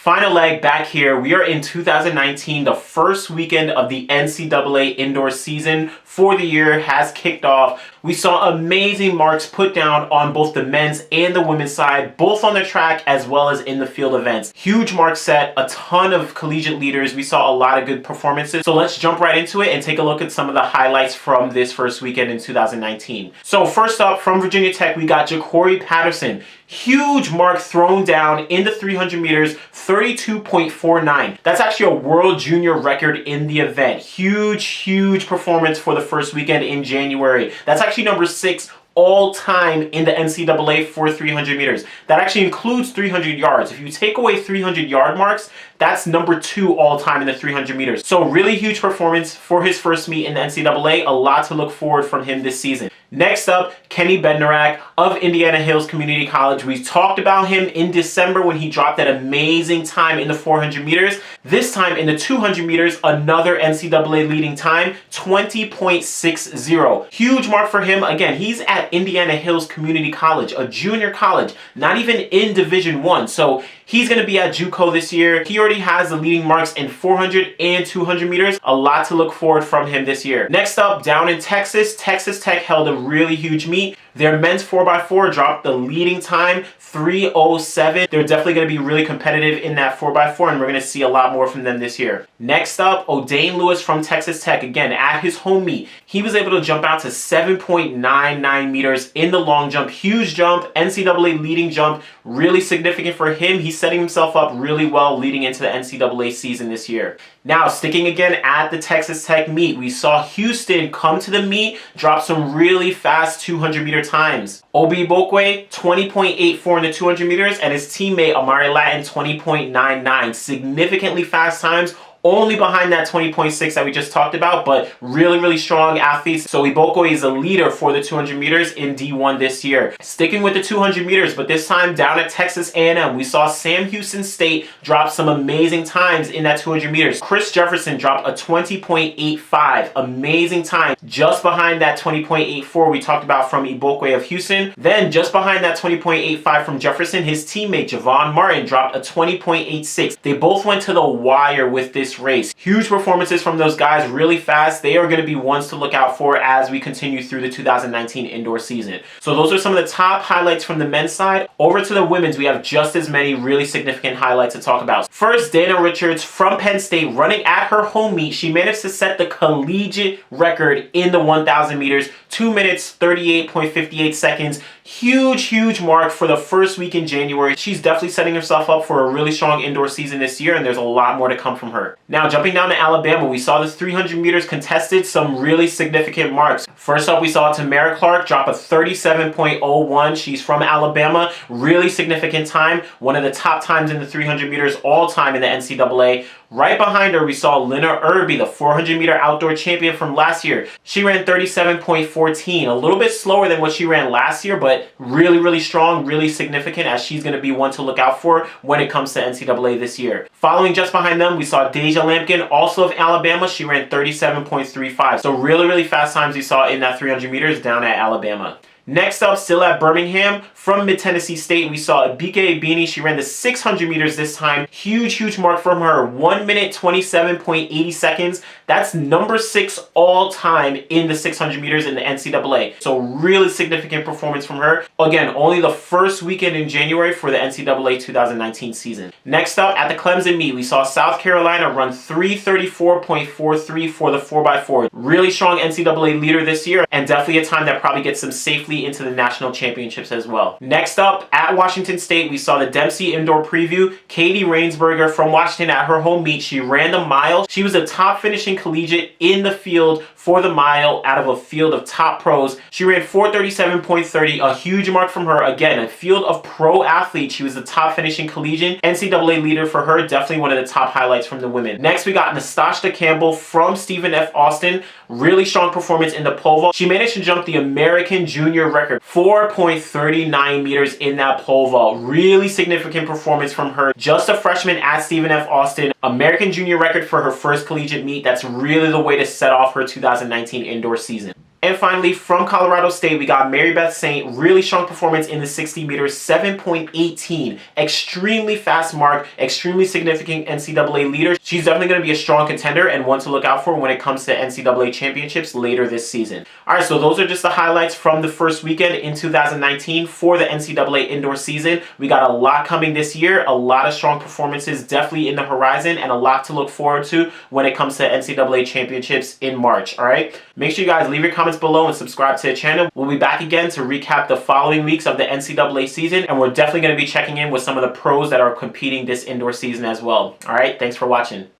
Final leg back here. We are in 2019. The first weekend of the NCAA indoor season for the year has kicked off. We saw amazing marks put down on both the men's and the women's side, both on the track as well as in the field events. Huge marks set, a ton of collegiate leaders. We saw a lot of good performances. So let's jump right into it and take a look at some of the highlights from this first weekend in 2019. So first up, from Virginia Tech, we got Ja'Cory Patterson. Huge mark thrown down in the 300 meters, 32.49. That's actually a world junior record in the event. Huge performance for the first weekend in January. That's actually number 6 all time in the NCAA for 300 meters. That actually includes 300 yards. If you take away 300 yard marks, that's number 2 all time in the 300 meters. So really huge performance for his first meet in the NCAA. A lot to look forward from him this season. Next up, Kenny Bednarak of Indiana Hills Community College. We talked about him in December when he dropped that amazing time in the 400 meters. This time in the 200 meters, another NCAA leading time, 20.60. Huge mark for him. Again, he's at Indiana Hills Community College, a junior college, not even in Division I. So he's going to be at JUCO this year. He already has the leading marks in 400 and 200 meters. A lot to look forward from him this year. Next up, down in Texas, Texas Tech held a really huge meet. Their men's 4x4 dropped the leading time, 3:07. They're definitely going to be really competitive in that 4x4, and we're going to see a lot more from them this year. Next up, O'Dane Lewis from Texas Tech. Again, at his home meet, he was able to jump out to 7.99 meters in the long jump. Huge jump, NCAA leading jump, really significant for him. He's setting himself up really well leading into the NCAA season this year. Now, sticking again at the Texas Tech meet, we saw Houston come to the meet, drop some really fast 200 meter times. Obi Bokwe, 20.84 in the 200 meters, and his teammate Amari Latin, 20.99. Significantly fast times, only behind that 20.6 that we just talked about, but really strong athletes. So Iboko is a leader for the 200 meters in D1 this year. Sticking with the 200 meters, but this time down at Texas A&M, we saw Sam Houston State drop some amazing times in that 200 meters. Chris Jefferson dropped a 20.85, amazing time, just behind that 20.84 we talked about from Iboko of Houston. Then just behind that 20.85 from Jefferson, his teammate Javon Martin dropped a 20.86. They both went to the wire with this race. Huge performances from those guys, really fast. They are going to be ones to look out for as we continue through the 2019 indoor season. So those are some of the top highlights from the men's side. Over to the women's, we have just as many really significant highlights to talk about. First, Dana Richards from Penn State running at her home meet. She managed to set the collegiate record in the 1,000 meters, 2 minutes, 38.58 seconds. Huge mark for the first week in January. She's definitely setting herself up for a really strong indoor season this year, and there's a lot more to come from her. Now, jumping down to Alabama, we saw the 300 meters contested, some really significant marks. First up, we saw Tamara Clark drop a 37.01. She's from Alabama. Really significant time. One of the top times in the 300 meters all time in the NCAA. Right behind her, we saw Lena Irby, the 400 meter outdoor champion from last year. She ran 37.14, a little bit slower than what she ran last year, but really strong, really significant, as she's going to be one to look out for when it comes to NCAA this year. Following just behind them, we saw Deja Lampkin, also of Alabama. She ran 37.35. So really fast times we saw in that 300 meters down at Alabama. Next up, still at Birmingham, from Mid-Tennessee State, we saw Abike Ebini. She ran the 600 meters this time. Huge mark from her. 1 minute, 27.80 seconds. That's number 6 all time in the 600 meters in the NCAA. So really significant performance from her. Again, only the first weekend in January for the NCAA 2019 season. Next up, at the Clemson meet, we saw South Carolina run 3:34.43 for the 4x4. Really strong NCAA leader this year, and definitely a time that probably gets them safely into the national championships as well. Next up, at Washington State, we saw the Dempsey Indoor Preview. Katie Rainsberger from Washington at her home meet. She ran the mile. She was a top finishing collegiate in the field for the mile out of a field of top pros. She ran 4:37.30, a huge mark from her. Again, a field of pro athletes. She was the top finishing collegiate. NCAA leader for her, definitely one of the top highlights from the women. Next, we got Nastasha Campbell from Stephen F. Austin. Really strong performance in the pole vault. She managed to jump the American junior record, 4.39 meters in that pole vault. Really significant performance from her. Just a freshman at Stephen F. Austin. American junior record for her first collegiate meet. That's really the way to set off her 2019 indoor season. And finally, from Colorado State, we got Mary Beth Saint. Really strong performance in the 60 meters, 7.18. Extremely fast mark, extremely significant NCAA leader. She's definitely going to be a strong contender and one to look out for when it comes to NCAA championships later this season. All right, so those are just the highlights from the first weekend in 2019 for the NCAA indoor season. We got a lot coming this year, a lot of strong performances definitely in the horizon, and a lot to look forward to when it comes to NCAA championships in March. All right, make sure you guys leave your comments below and subscribe to the channel. We'll be back again to recap the following weeks of the NCAA season, and we're definitely going to be checking in with some of the pros that are competing this indoor season as well. All right, thanks for watching.